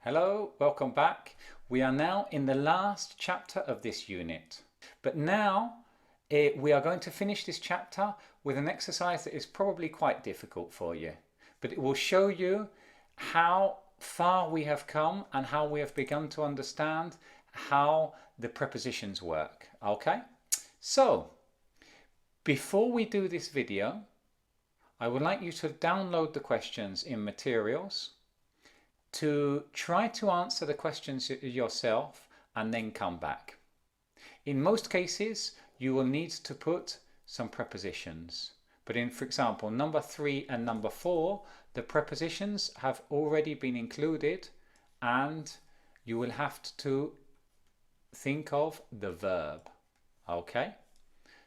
Hello, welcome back. We are now in the last chapter of this unit. But now we are going to finish this chapter with an exercise that is probably quite difficult for you. But it will show you how far we have come and how we have begun to understand how the prepositions work. Okay? So, before we do this video, I would like you to download the questions in materials, to try to answer the questions yourself and then come back. In most cases, you will need to put some prepositions. But in, for example, number 3 and number 4, the prepositions have already been included and you will have to think of the verb. Okay?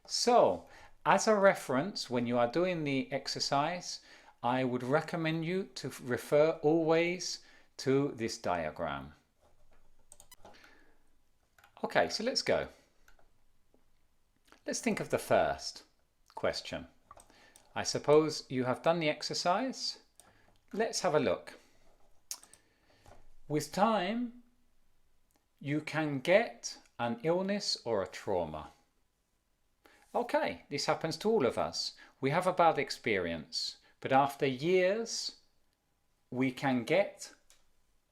So, as a reference, when you are doing the exercise, I would recommend you to refer always to this diagram. Okay, so let's go. Let's think of the first question. I suppose you have done the exercise. Let's have a look. With time, you can get an illness or a trauma. Okay, this happens to all of us. We have a bad experience, but after years, we can get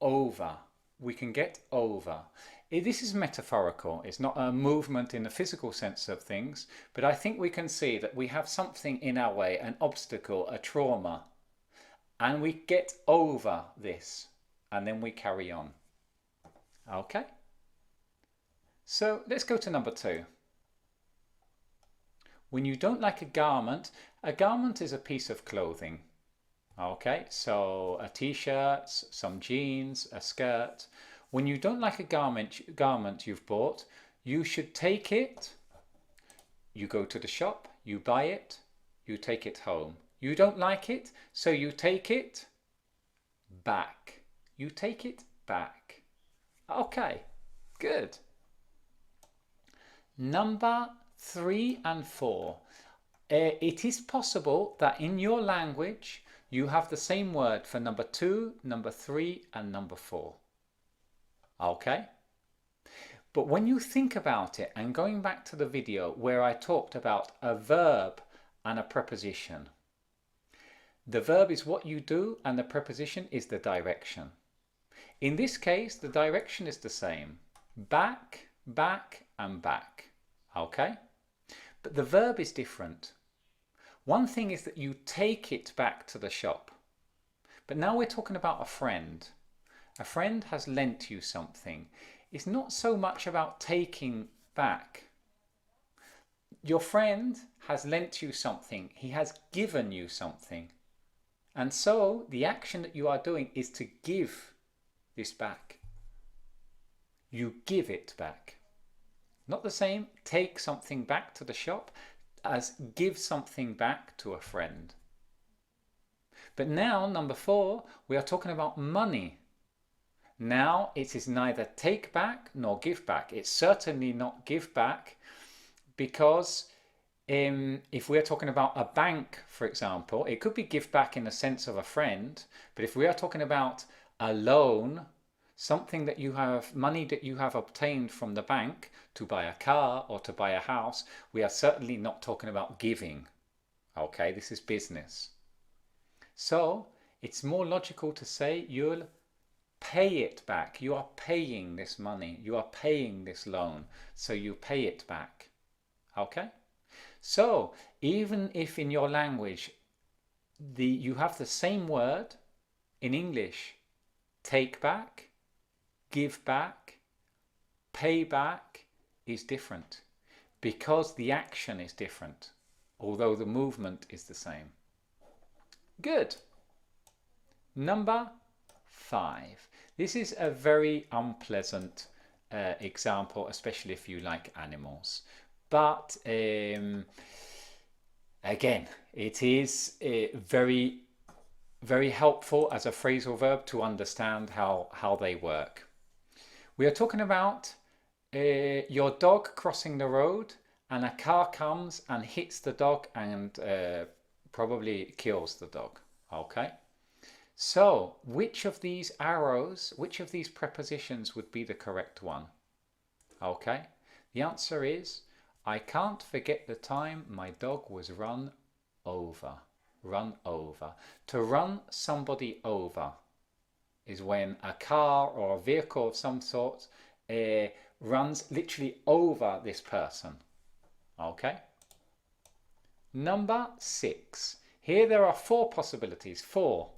over. We can get over. This is metaphorical. It's not a movement in the physical sense of things, but I think we can see that we have something in our way, an obstacle, a trauma, and we get over this, and then we carry on. Okay? So let's go to number 2. When you don't like a garment is a piece of clothing. Okay, so a t-shirt, some jeans, a skirt. When you don't like a garment you've bought, you should take it. You go to the shop, you buy it, you take it home. You don't like it, so you take it back. You take it back. Okay, good. Number 3 and 4. It is possible that in your language you have the same word for number 2, number 3 and number 4. Okay? But when you think about it, and going back to the video where I talked about a verb and a preposition, the verb is what you do and the preposition is the direction. In this case, the direction is the same. Back, back and back. Okay? But the verb is different. One thing is that you take it back to the shop. But now we're talking about a friend. A friend has lent you something. It's not so much about taking back. Your friend has lent you something. He has given you something. And so the action that you are doing is to give this back. You give it back. Not the same, take something back to the shop, as give something back to a friend. But now, number 4, we are talking about money. Now it is neither take back nor give back. It's certainly not give back, because if we're talking about a bank, for example, it could be give back in the sense of a friend, but if we are talking about a loan, something that you have, money that you have obtained from the bank to buy a car or to buy a house, we are certainly not talking about giving. Okay, this is business. So it's more logical to say you'll pay it back. You are paying this money. You are paying this loan. So you pay it back. Okay? So even if in your language you have the same word, in English, take back, give back, pay back is different because the action is different, although the movement is the same. Good. Number 5. This is a very unpleasant example, especially if you like animals. But again, it is very helpful as a phrasal verb to understand how they work. We are talking about your dog crossing the road and a car comes and hits the dog and probably kills the dog. Okay? So, which of these arrows, which of these prepositions would be the correct one? Okay, the answer is, I can't forget the time my dog was run over. Run over. To run somebody over is when a car or a vehicle of some sort runs literally over this person. Okay? Number 6. Here there are 4 possibilities. 4.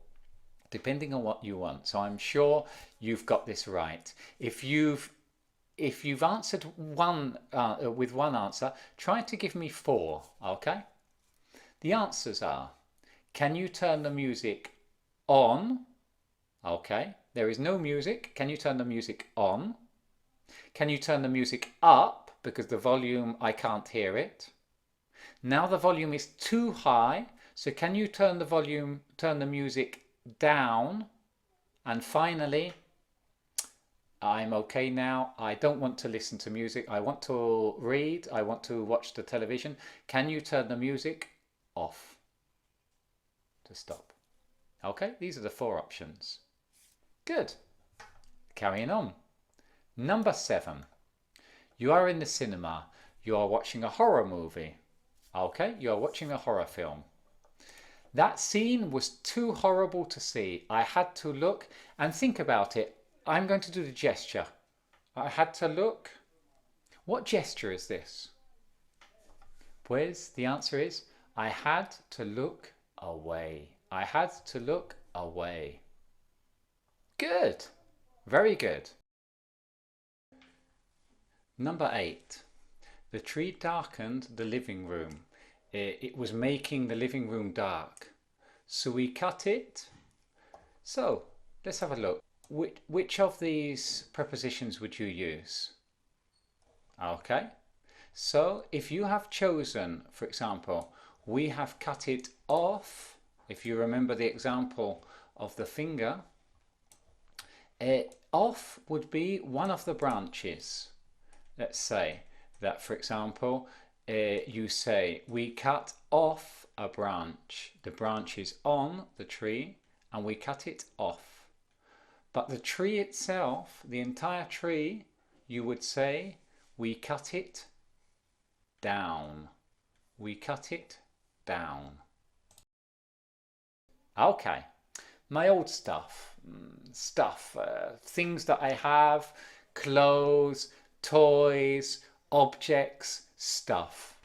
Depending on what you want. So I'm sure you've got this right. If you've answered one with one answer, try to give me 4. Okay? The answers are: can you turn the music on? Okay, there is no music. Can you turn the music on? Can you turn the music up? Because the volume, I can't hear it. Now the volume is too high. So can you turn the music down? And finally, I'm okay now. I don't want to listen to music. I want to read. I want to watch the television. Can you turn the music off? To stop. Okay, these are the 4 options. Good. Carrying on. Number 7. You are in the cinema. You are watching a horror movie. Okay, you are watching a horror film. That scene was too horrible to see. I had to look and think about it. I'm going to do the gesture. I had to look. What gesture is this? Pues the answer is, I had to look away. I had to look away. Good. Very good. Number 8. The tree darkened the living room. It was making the living room dark. So we cut it. So let's have a look. Which of these prepositions would you use? Okay. So if you have chosen, for example, we have cut it off. If you remember the example of the finger, off would be one of the branches. Let's say that, for example, you say, we cut off a branch. The branch is on the tree and we cut it off. But the tree itself, the entire tree, you would say, we cut it down. We cut it down. Okay, my old stuff. Things that I have, clothes, toys, objects, stuff.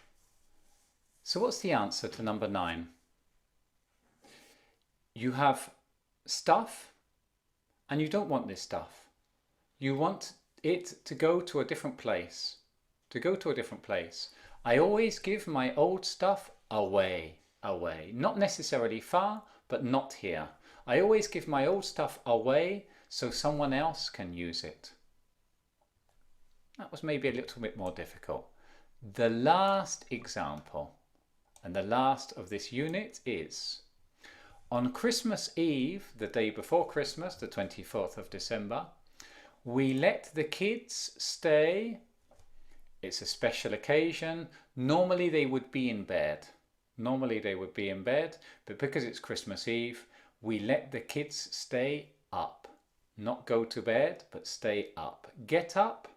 So what's the answer to number 9? You have stuff and you don't want this stuff. You want it to go to a different place. To go to a different place. I always give my old stuff away. Away. Not necessarily far, but not here. I always give my old stuff away so someone else can use it. That was maybe a little bit more difficult. The last example, and the last of this unit, is on Christmas Eve, the day before Christmas, the 24th of December, we let the kids stay. It's a special occasion. Normally they would be in bed. Normally they would be in bed, but because it's Christmas Eve, we let the kids stay up. Not go to bed, but stay up. Get up,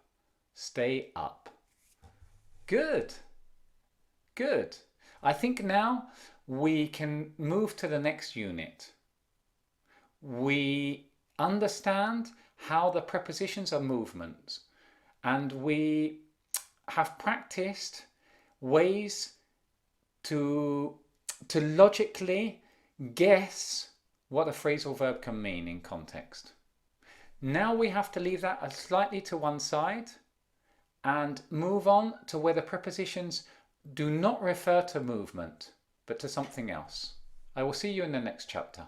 stay up. Good. Good. I think now we can move to the next unit. We understand how the prepositions are movements, and we have practiced ways to logically guess what a phrasal verb can mean in context. Now we have to leave that slightly to one side and move on to where the prepositions do not refer to movement, but to something else. I will see you in the next chapter.